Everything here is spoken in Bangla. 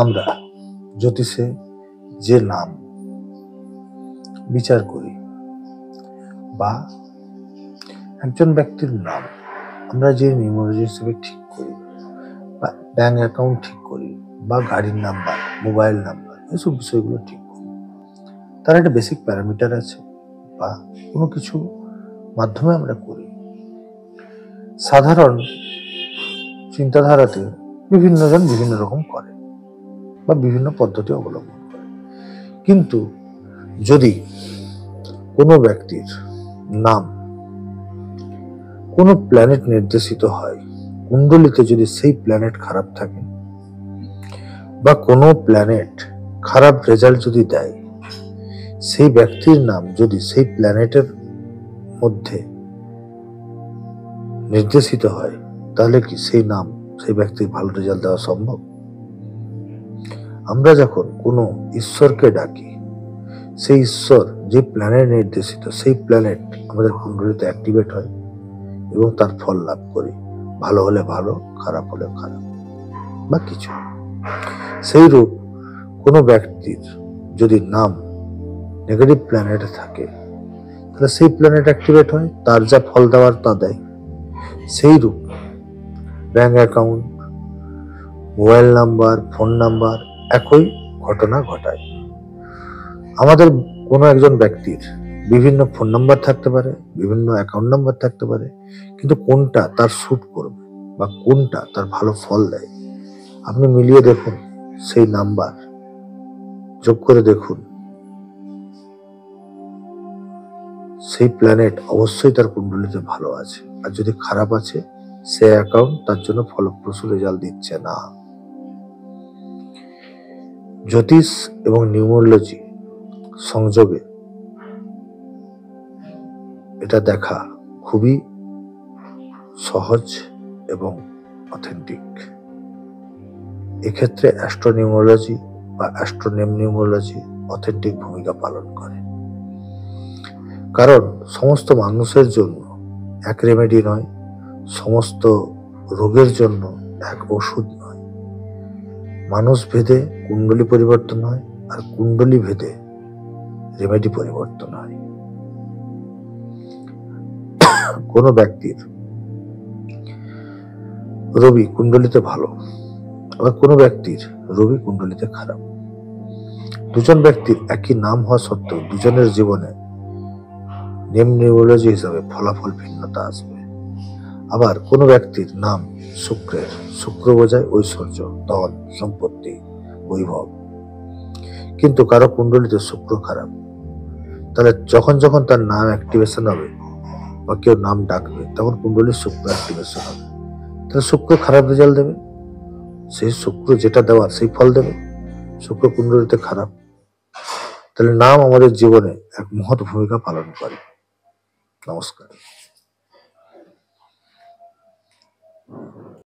আমরা জ্যোতিষে যে নাম বিচার করি বা একজন ব্যক্তির নাম আমরা যে নিউমারোলজি হিসেবে ঠিক করি বা ব্যাংক অ্যাকাউন্ট ঠিক করি বা গাড়ির নাম্বার, মোবাইল নাম্বার, এসব বিষয়গুলো ঠিক করি, তার একটা বেসিক প্যারামিটার আছে বা কোনো কিছু মাধ্যমে আমরা করি। সাধারণ চিন্তাধারাতে বিভিন্ন জন বিভিন্ন রকম করে বা বিভিন্ন পদ্ধতি অবলম্বন করে, কিন্তু যদি কোনো ব্যক্তির নাম কোনো প্ল্যানেট নির্দেশিত হয়, কুণ্ডলিতে যদি সেই প্ল্যানেট খারাপ থাকে বা কোনো প্ল্যানেট খারাপ রেজাল্ট যদি দেয়, সেই ব্যক্তির নাম যদি সেই প্ল্যানেটের মধ্যে নির্দেশিত হয়, তাহলে কি সেই নাম সেই ব্যক্তির ভালো রেজাল্ট দেওয়া সম্ভব? আমরা যখন কোনো ঈশ্বরকে ডাকি, সেই ঈশ্বর যে প্ল্যানেট নির্দেশিত, সেই প্ল্যানেট আমাদের কুণ্ডলিতে অ্যাক্টিভেট হয় এবং তার ফল লাভ করি, ভালো হলে ভালো, খারাপ হলে খারাপ বা কিছু। সেই রূপ কোনো ব্যক্তির যদি নাম নেগেটিভ প্ল্যানেটে থাকে, তাহলে সেই প্ল্যানেট অ্যাক্টিভেট হয়, তার যা ফল দেওয়ার তা দেয়। সেই রূপ bank account, mobile number, phone number একই ঘটনা ঘটায়। আমাদের কোনো একজন ব্যক্তির বিভিন্ন ফোন নাম্বার থাকতে পারে, বিভিন্ন অ্যাকাউন্ট নাম্বার থাকতে পারে, কিন্তু কোনটা তার স্যুট করবে বা কোনটা তার ভালো ফল দেয়, আপনি মিলিয়ে দেখুন, সেই নাম্বার যোগ করে দেখুন, সেই প্ল্যানেট অবশ্যই তার কুণ্ডলিতে ভালো আছে। আর যদি খারাপ আছে, সে অ্যাকাউন্ট তার জন্য ফলপ্রসূ রেজাল্ট দিচ্ছে না। জ্যোতিষ এবং নিউমারোলজি সংযোগে এটা দেখা খুবই সহজ এবং অথেন্টিক। এক্ষেত্রে অ্যাস্ট্রোনিউমারোলজি বা অ্যাস্ট্রোনেম নিউমারোলজি অথেন্টিক ভূমিকা পালন করে। কারণ সমস্ত মানুষের জন্য এক রেমেডি নয়, সমস্ত রোগের জন্য এক ওষুধ নয়। মানুষ ভেদে কুণ্ডলী পরিবর্তন হয়, আর কুণ্ডলী ভেদে রেমেডি পরিবর্তন হয়। কোনো ব্যক্তির রবি কুণ্ডলিতে ভালো, আবার কোনো ব্যক্তির রবি কুণ্ডলিতে খারাপ। দুজন ব্যক্তির একই নাম হওয়া সত্ত্বেও দুজনের জীবনে নেম নিউমারোলজি হিসাবে ফলাফল ভিন্নতা আসবে। আবার কোনো ব্যক্তির নাম শুক্রের, শুক্র বোঝায় ঐশ্বর্য, ধন, সম্পত্তি, বৈভব, কিন্তু কারো কুণ্ডলিতে শুক্র খারাপ, তাহলে যখন যখন তার নাম অ্যাক্টিভেশন হবে বা কেউ নাম ডাকবে, তখন কুণ্ডলীর শুক্র অ্যাক্টিভেশন হবে, তাহলে শুক্র খারাপ রেজাল্ট দেবে। সেই শুক্র যেটা দেওয়ার সেই ফল দেবে। শুক্র কুণ্ডলিতে খারাপ, তাহলে নাম আমাদের জীবনে এক মহৎ ভূমিকা পালন করে। নমস্কার।